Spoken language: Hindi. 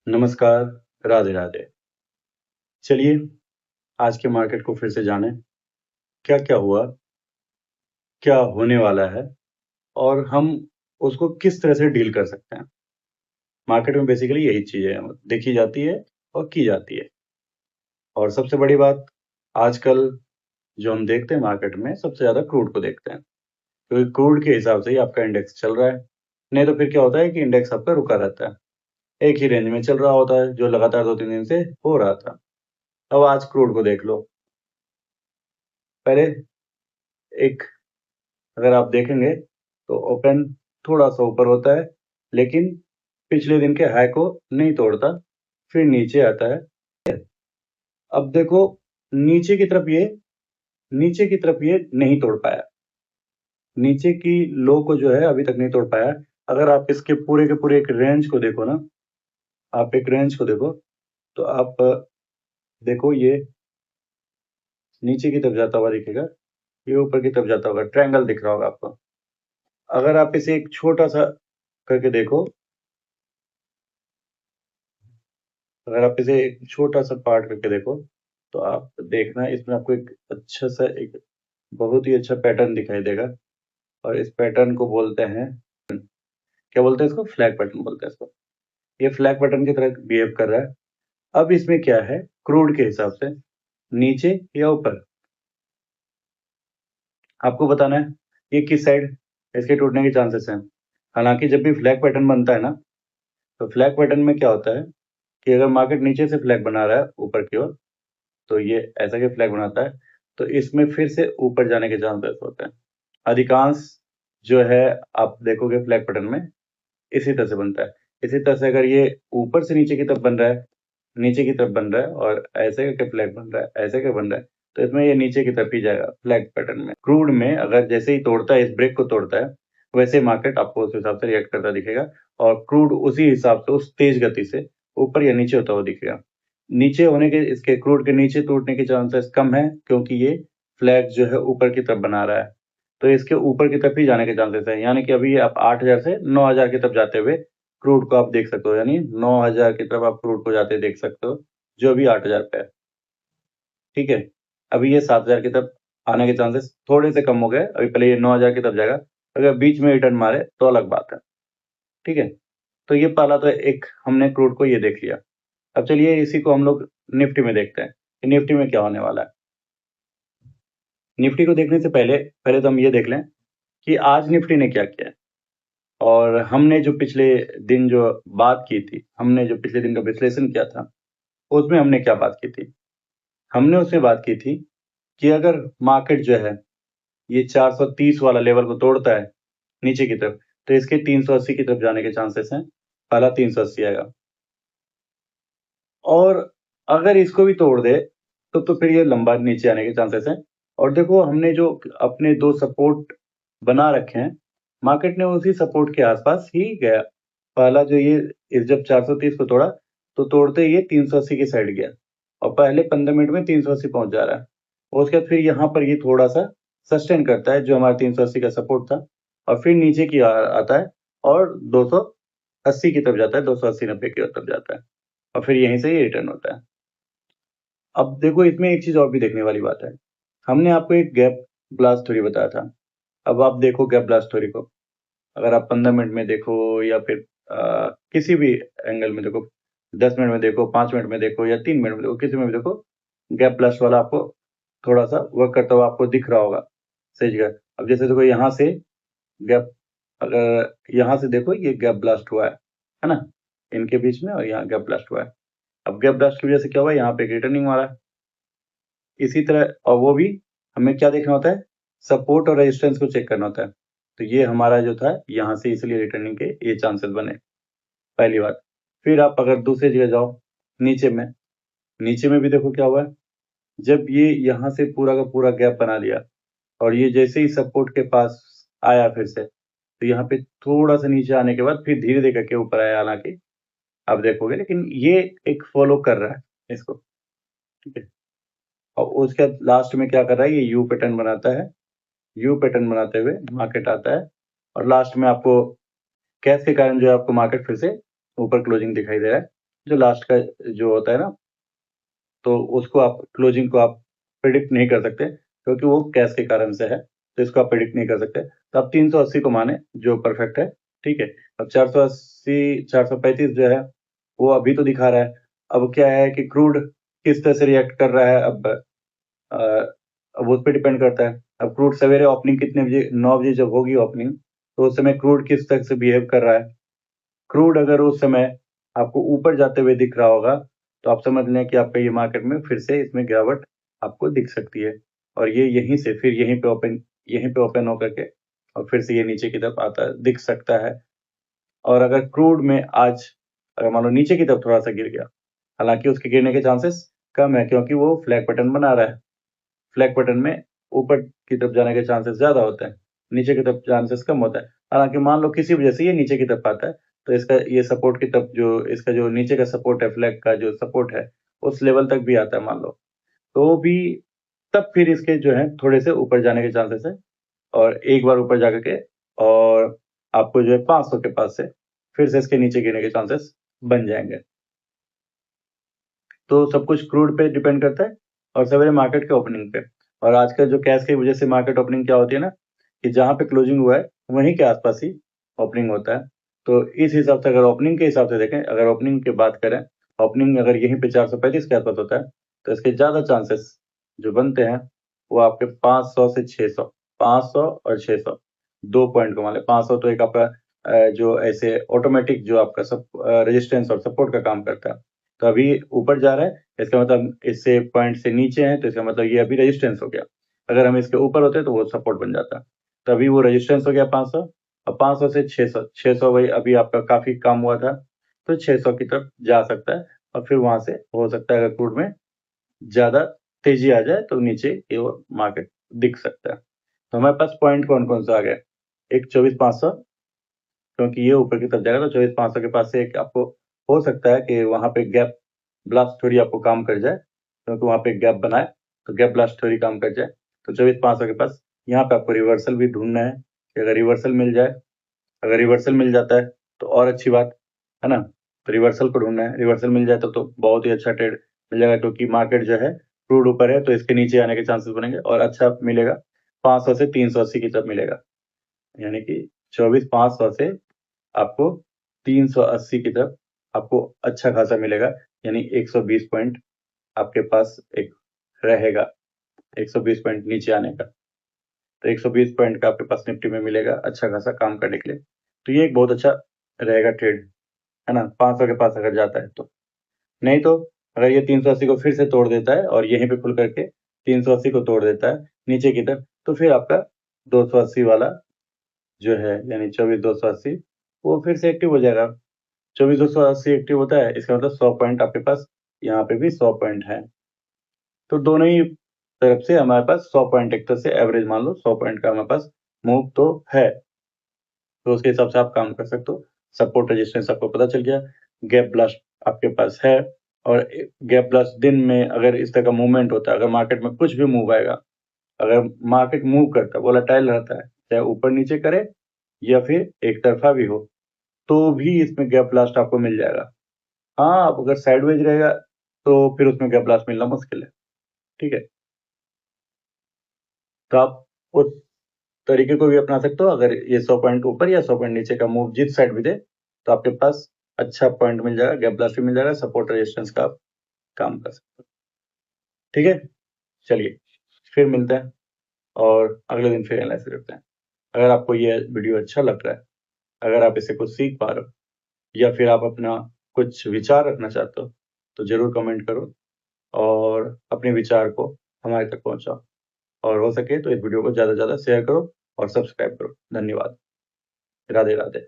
नमस्कार, राधे राधे। चलिए आज के मार्केट को फिर से जानें, क्या-क्या हुआ, क्या होने वाला है और हम उसको किस तरह से डील कर सकते हैं। मार्केट में बेसिकली यही चीज़ें देखी जाती है और की जाती है। और सबसे बड़ी बात आजकल जो हम देखते हैं मार्केट में सबसे ज़्यादा क्रूड को देखते हैं, क्योंकि क्रूड के हिसाब से ही आपका इंडेक्स चल रहा है। नहीं तो फिर क्या होता है कि इंडेक्स आपका रुका रहता है, एक ही रेंज में चल रहा होता है, जो लगातार 2-3 दिन से हो रहा था। अब आज क्रूड को देख लो, पहले एक अगर आप देखेंगे तो ओपन थोड़ा-सा ऊपर होता है, लेकिन पिछले दिन के हाई को नहीं तोड़ता, फिर नीचे आता है। अब देखो नीचे की तरफ ये नहीं तोड़ पाया। नीचे की लो को जो है अभी तक नहीं तोड़ पाया। अगर आप इसके पूरे के पूरे एक रेंज को देखो ना, आप एक रेंज को देखो, तो आप देखो ये नीचे की तरफ जाता हुआ दिखेगा, ये ऊपर की तरफ जाता होगा, ट्रायंगल दिख रहा होगा आपको। अगर आप इसे एक छोटा-सा करके देखो, अगर आप इसे एक छोटा-सा पार्ट करके देखो, तो आप देखना इसमें आपको एक अच्छा-सा एक बहुत ही अच्छा पैटर्न दिखाई देगा और इस पैटर्न को बोलते हैं क्या बोलते हैं इसको? फ्लैग पैटर्न बोलते हैं इसको। ये फ्लैग पैटर्न की तरह बिहेव कर रहा है। अब इसमें क्या है, क्रूड के हिसाब से नीचे या ऊपर आपको बताना है, ये किस साइड इसके टूटने के चांसेस हैं। हालाँकि जब भी फ्लैग पैटर्न बनता है ना, तो फ्लैग पैटर्न में क्या होता है कि अगर मार्केट नीचे से फ्लैग बना रहा है ऊपर की ओर, तो ये ऐसा के फ्लैग बनाता है, तो इसमें फिर से ऊपर जाने के चांसेस होते हैं। अधिकांश जो है आप देखोगे फ्लैग पैटर्न में इसी तरह से बनता है। इसी तरह से अगर ये ऊपर से नीचे की तरफ बन रहा है, नीचे की तरफ बन रहा है और ऐसे करके फ्लैग बन रहा है, ऐसे करके बन रहा है, तो इसमें ये नीचे की तरफ ही जाएगा फ्लैग पैटर्न में। क्रूड में अगर जैसे ही तोड़ता है, इस ब्रेक को तोड़ता है, वैसे मार्केट आपको उस हिसाब से रिएक्ट करता दिखेगा और क्रूड उसी हिसाब से उस तेज गति से ऊपर या नीचे होता हुआ दिखेगा। नीचे होने के इसके क्रूड के नीचे टूटने के चांसेस कम है क्योंकि ये फ्लैग जो है ऊपर की तरफ बना रहा है, तो इसके ऊपर की तरफ ही जाने के चांसेस है। यानी कि अभी आप 8000 से 9000 की तरफ जाते हुए क्रूड को आप देख सकते हो, यानी 9000 की तरफ आप क्रूड को जाते देख सकते हो, जो अभी 8000 पे है। ठीक है? अभी ये 7000 की तरफ आने के चांसेस थोड़े से कम हो गए, अभी पहले ये 9000 की तरफ जाएगा। अगर बीच में रिटर्न मारे तो अलग बात है। ठीक है? तो ये पहला तो एक हमने क्रूड को ये देख लिया। अब चलिए इसी को हम लोग निफ्टी में देखते हैं, कि निफ्टी में क्या होने वाला है। निफ्टी को देखने से पहले पहले तो हम ये देख लें कि आज निफ्टी ने क्या किया है और हमने जो पिछले दिन जो बात की थी, हमने जो पिछले दिन का विश्लेषण किया था, उसमें हमने क्या बात की थी? हमने उसमें बात की थी कि अगर मार्केट जो है ये 430 वाला लेवल को तोड़ता है नीचे की तरफ, तो इसके 380 की तरफ जाने के चांसेस हैं। पहला 380 आएगा और अगर इसको भी तोड़ दे तो फिर ये लंबा नीचे आने के चांसेस हैं। और देखो हमने जो अपने 2 सपोर्ट बना रखे हैं, मार्केट ने उसी सपोर्ट के आसपास ही गया। पहला जो ये इस जब 430 को तोड़ा, तो तोड़ते ही ये 380 की साइड गया और पहले 15 मिनट में 380 पहुँच जा रहा है। और उसके बाद फिर यहाँ पर ये थोड़ा-सा सस्टेन करता है, जो हमारा 380 का सपोर्ट था और फिर नीचे की आता है और 280 की तरफ जाता है, 280-90 की तरफ जाता है और फिर यहीं से ये रिटर्न होता है। अब देखो इसमें एक चीज़ और भी देखने वाली बात है। हमने आपको एक गैप ब्लास्ट थ्योरी बताया था। अब आप देखो गैप ब्लास्ट थ्योरी को। अगर आप 15 मिनट में देखो या फिर किसी भी एंगल में देखो, 10 मिनट में देखो, 5 मिनट में देखो या 3 मिनट में देखो, किसी में भी देखो, गैप ब्लास्ट वाला आपको थोड़ा-सा वर्क करता हुआ आपको दिख रहा होगा, सही जगह। अब जैसे देखो यहाँ से गैप अगर यहाँ से देखो ये गैप ब्लास्ट हुआ है ना? इनके बीच में और यहाँ गैप ब्लास्ट हुआ है। अब गैप ब्लास्ट की वजह से क्या हुआ, यहाँ पे एक रिटर्निंग मारा है। इसी तरह और वो भी हमें क्या देखना होता है, सपोर्ट और रेजिस्टेंस को चेक करना होता है। तो ये हमारा जो था यहाँ से इसलिए रिटर्निंग के ये चांसेस बने, पहली बात। फिर आप अगर दूसरी जगह जाओ, नीचे में, नीचे में भी देखो क्या हुआ है, जब ये यहाँ से पूरा का पूरा गैप बना लिया और ये जैसे ही सपोर्ट के पास आया फिर से, तो यहाँ पे थोड़ा-सा नीचे आने के बाद फिर धीरे-धीरे करके ऊपर आया हालाँकि, आप देखोगे लेकिन ये एक फॉलो कर रहा है इसको, ठीक है? और उसके बाद लास्ट में क्या कर रहा है, ये यू पैटर्न बनाता है। यू पैटर्न बनाते हुए मार्केट आता है और लास्ट में आपको कैश के कारण जो है आपको मार्केट फिर से ऊपर क्लोजिंग दिखाई दे रहा है। जो लास्ट का जो होता है ना, तो उसको आप क्लोजिंग को आप प्रिडिक्ट नहीं कर सकते क्योंकि वो कैश के कारण से है, तो इसको आप प्रिडिक्ट नहीं कर सकते। तो आप 380 को माने जो परफेक्ट है, ठीक है। अब 480 435 जो है वो अभी तो दिखा रहा है। अब क्या है कि क्रूड किस तरह से रिएक्ट कर रहा है, अब उस पर डिपेंड करता है। अब क्रूड सवेरे ओपनिंग कितने बजे, 9 बजे जब होगी ओपनिंग, तो उस समय क्रूड किस तरह से बिहेव कर रहा है। क्रूड अगर उस समय आपको ऊपर जाते हुए दिख रहा होगा, तो आप समझ लें कि आपका ये मार्केट में फिर से इसमें गिरावट आपको दिख सकती है, और ये यहीं से फिर यहीं पे ओपन होकर के और फिर से ये नीचे की तरफ आता दिख सकता है। और अगर क्रूड में आज अगर मान लो नीचे की तरफ थोड़ा-सा गिर गया, हालाँकि उसके गिरने के चांसेस कम है क्योंकि वो फ्लैग पैटर्न बना रहा है। फ्लैग पैटर्न में ऊपर की तरफ जाने के चांसेस ज़्यादा होते हैं, नीचे की तरफ चांसेस कम होता है। हालाँकि मान लो किसी वजह से ये नीचे की तरफ आता है, तो इसका ये सपोर्ट की तरफ जो इसका जो नीचे का सपोर्ट है, फ्लैग का जो सपोर्ट है, उस लेवल तक भी आता है मान लो, तो भी तब फिर इसके जो है थोड़े से ऊपर जाने के चांसेस है, और एक बार ऊपर जाकर के और आपको जो है 500 के पास से फिर से इसके नीचे गिरने के चांसेस बन जाएँगे। तो सब कुछ क्रूड पे डिपेंड करता है और सवेरे मार्केट के ओपनिंग पे। और आजकल जो कैश की वजह से मार्केट ओपनिंग क्या होती है ना, कि जहाँ पे क्लोजिंग हुआ है, वहीं के आस-पास ही ओपनिंग होता है। तो इस हिसाब से अगर ओपनिंग के हिसाब से देखें, अगर ओपनिंग की बात करें, ओपनिंग अगर यहीं पे 435 के आस-पास होता है, तो इसके ज़्यादा चांसेस जो बनते हैं, वो आपके 500 से 600, 500 और 600 2 पॉइंट को मान लें। 500 तो एक आपका जो ऐसे ऑटोमेटिक जो आपका रेजिस्टेंस और सपोर्ट का काम करता है। तो अभी ऊपर जा रहा है, इसका मतलब इससे पॉइंट से नीचे है, तो इसका मतलब ये अभी रेजिस्टेंस हो गया। अगर हम इसके ऊपर होते तो वो सपोर्ट बन जाता। तो अभी वो रेजिस्टेंस हो गया 500, और 500 से 600, 600 वही अभी आपका काफ़ी कम हुआ था, तो 600 की तरफ जा सकता है, और फिर वहाँ से हो सकता है अगर क्रूड में ज़्यादा तेज़ी आ जाए तो नीचे की ओर मार्केट दिख सकता है। तो हमारे पास पॉइंट कौन-कौन से आ गए? एक 24,500, क्योंकि ये ऊपर की तरफ जाएगा तो 24,500 के पास से एक आपको हो सकता है कि वहाँ पे गैप ब्लास्ट थ्योरी आपको काम कर जाए, क्योंकि वहाँ पे एक गैप बना है, तो गैप ब्लास्ट थ्योरी काम कर जाए। तो 24,500 के पास यहाँ पे आपको रिवर्सल भी ढूँढना है, कि अगर रिवर्सल मिल जाए, अगर रिवर्सल मिल जाता है तो और अच्छी बात, है ना? तो रिवर्सल को ढूँढना है, रिवर्सल मिल जाए तो बहुत ही अच्छा ट्रेड मिल जाएगा, क्योंकि मार्केट जो है क्रूड ऊपर है तो इसके नीचे आने के चांसेस बनेंगे और अच्छा मिलेगा, 500 से 380 की तरफ मिलेगा। यानी कि 24,500 से आपको 380 की तरफ आपको अच्छा खासा मिलेगा, यानी 120 पॉइंट आपके पास एक रहेगा, 120 पॉइंट नीचे आने का। तो 120 पॉइंट का आपके पास निफ्टी में मिलेगा अच्छा खासा काम करने के लिए। तो ये एक बहुत अच्छा रहेगा ट्रेड, है ना? 500 के पास अगर जाता है तो। नहीं तो अगर ये 380 को फिर से तोड़ देता है और यहीं पे खुल करके 380 को तोड़ देता है नीचे की तरफ, तो फिर आपका 280 वाला जो है, यानी 24,280, वो फिर से एक्टिव हो जाएगा। 24,280 एक्टिव होता है, इसका मतलब 100 पॉइंट आपके पास, यहाँ पे भी 100 पॉइंट है। तो दोनों ही तरफ से हमारे पास 100 पॉइंट, एक तरह से एवरेज मान लो 100 पॉइंट का हमारे पास मूव तो है। तो उसके हिसाब से आप काम कर सकते हो। सपोर्ट रेजिस्टेंस आपको पता चल गया, गैप ब्लास्ट आपके पास है, और गैप ब्लास्ट दिन में अगर इस तरह का मूवमेंट होता है, अगर मार्केट में कुछ भी मूव आएगा, अगर मार्केट मूव करता है, वोलेटाइल रहता है, चाहे ऊपर-नीचे करे या फिर एक तरफा भी हो, तो भी इसमें गैप ब्लास्ट आपको मिल जाएगा। हाँ, अब अगर साइडवेज रहेगा, तो फिर उसमें गैप ब्लास्ट मिलना मुश्किल है, ठीक है? तो आप उस तरीके को भी अपना सकते हो, अगर ये 100 पॉइंट ऊपर या 100 पॉइंट नीचे का मूव जिस साइड भी दे, तो आपके पास अच्छा पॉइंट मिल जाएगा, गैप ब्लास्ट भी मिल जाएगा, सपोर्ट रेजिस्टेंस का आप काम कर सकते हो। ठीक है? चलिए, फिर मिलते हैं और अगले दिन फिर एनालिसिस करते हैं। अगर आपको ये वीडियो अच्छा लग रहा है, अगर आप इससे कुछ सीख पा रहे हो, या फिर आप अपना कुछ विचार रखना चाहते हो, तो ज़रूर कमेंट करो और अपने विचार को हमारे तक पहुँचाओ, और हो सके तो इस वीडियो को ज़्यादा से ज़्यादा शेयर करो और सब्सक्राइब करो। धन्यवाद। राधे-राधे।